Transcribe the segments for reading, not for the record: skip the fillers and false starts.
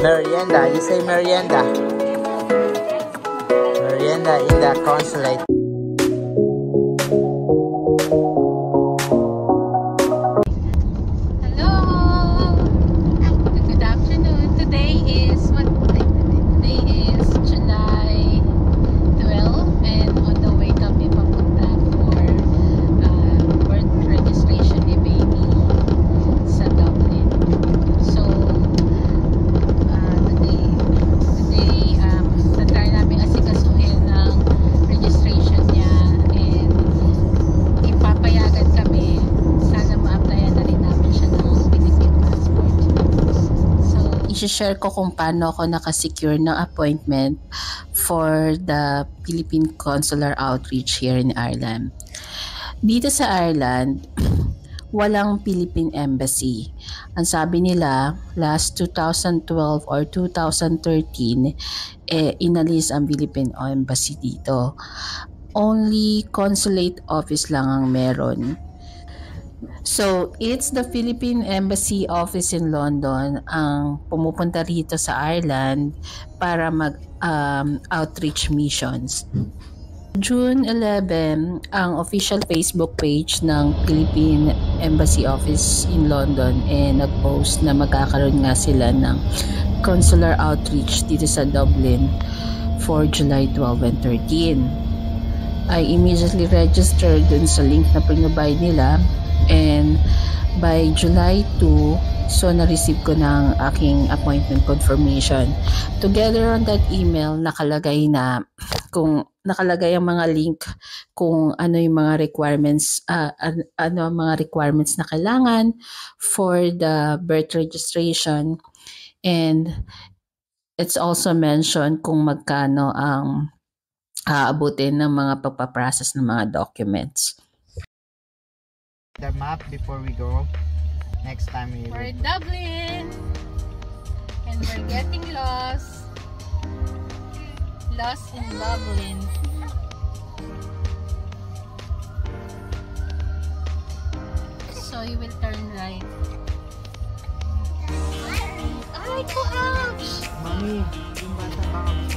Merienda. You say merienda. Merienda in the consulate. I-share ko kung paano ako nakasecure ng appointment for the Philippine Consular Outreach here in Ireland. Dito sa Ireland, walang Philippine Embassy. Ang sabi nila, last 2012 or 2013, inalis ang Philippine Embassy dito. Only consulate office lang ang meron. So, it's the Philippine Embassy office in London ang pumupunta rito sa Ireland para mag-outreach missions. June 11, ang official Facebook page ng Philippine Embassy office in London nag-post na magkakaroon nga sila ng consular outreach dito sa Dublin for July 12 and 13. I immediately registered dun sa link na pinrovide nila. And by July 2, so na-receive ko na ang aking appointment confirmation. Together on that email, nakalagay ang mga link kung ano yung mga requirements, ano ang mga requirements na kailangan for the birth registration. And it's also mentioned kung magkano ang aabutin ng mga pagpaprocess ng mga documents. The map before we go next time we're in Dublin and we're getting lost in Dublin. So you will turn right. Ay ko, ouch! Mami, yung bata ba ako?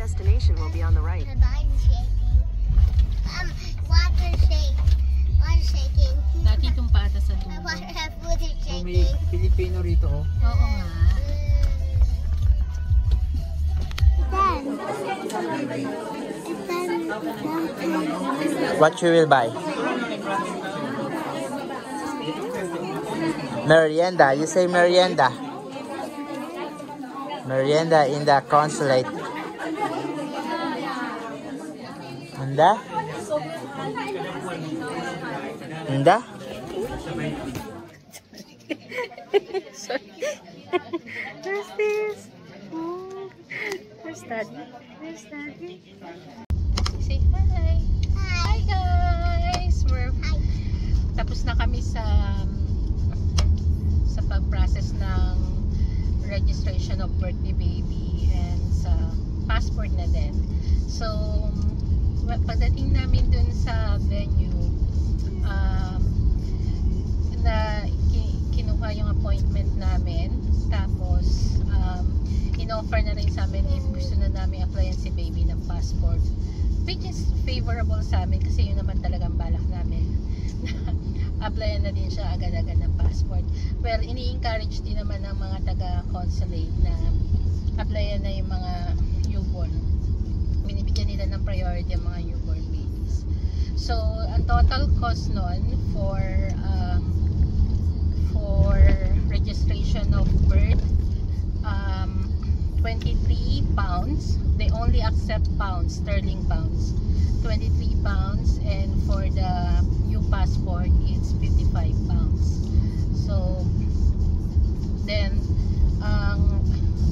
destination will be on the right. Water shaking. Dati itong pata sa dulo. Food is So, may shaking. Pilipino rito, oh. Oo nga. Then, What you will buy? Merienda. You say merienda. Merienda in the consulate. Anda? Anda? Sorry. Where's this? Oh, where's Daddy? Where's Daddy? Say hi. Hi guys. Tapos na kami sa pag-process ng registration of birth ni baby and sa passport na din. So, pagdating namin dun sa venue, na kinuha yung appointment namin, tapos in-offer na rin sa amin if gusto na namin applyan si baby ng passport, which is favorable sa amin kasi yun naman talagang balak namin. Applyan na din siya agad-agad ng passport. Well, ini-encourage din naman ng mga taga-consulate na applyan na yung mga newborn. Binibigyan nila ng priority ang mga newborn babies. So, ang total cost nun for registration of birth, 23 pounds. They only accept pounds, sterling pounds. 23 pounds, and for the new passport it's 55 pounds. So then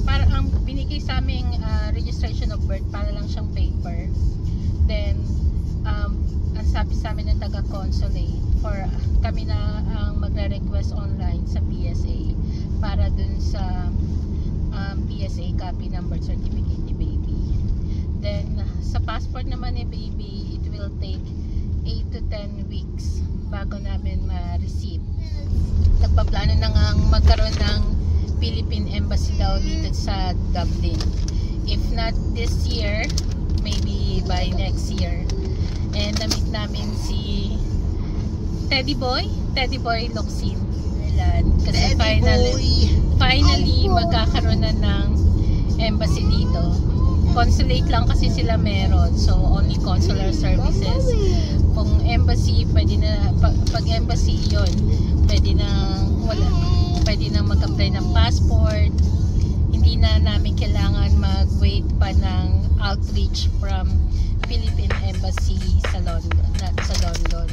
para ang binigay sa aming registration of birth, para lang siyang paper. Then ang sabi sa amin ng taga-consulate, for kami na ang magre-request online sa PSA para dun sa PSA copy ng birth certificate ni baby. Then sa passport naman ni baby, it will take 8 to 10 weeks bago namin ma-receive. Nagpaplano na nga magkaroon ng Philippine Embassy daw dito sa Dublin. If not this year, maybe by next year. And na-meet namin si Teddy Boy Locsin. Kasi finally magkakaroon na ng embassy dito. Consulate lang kasi sila meron, so only consular services. Kung embassy, pwede na, pag embassy yon, pwede na mag-apply ng passport. Hindi na namin kailangan mag-wait pa ng outreach from Philippine Embassy sa London.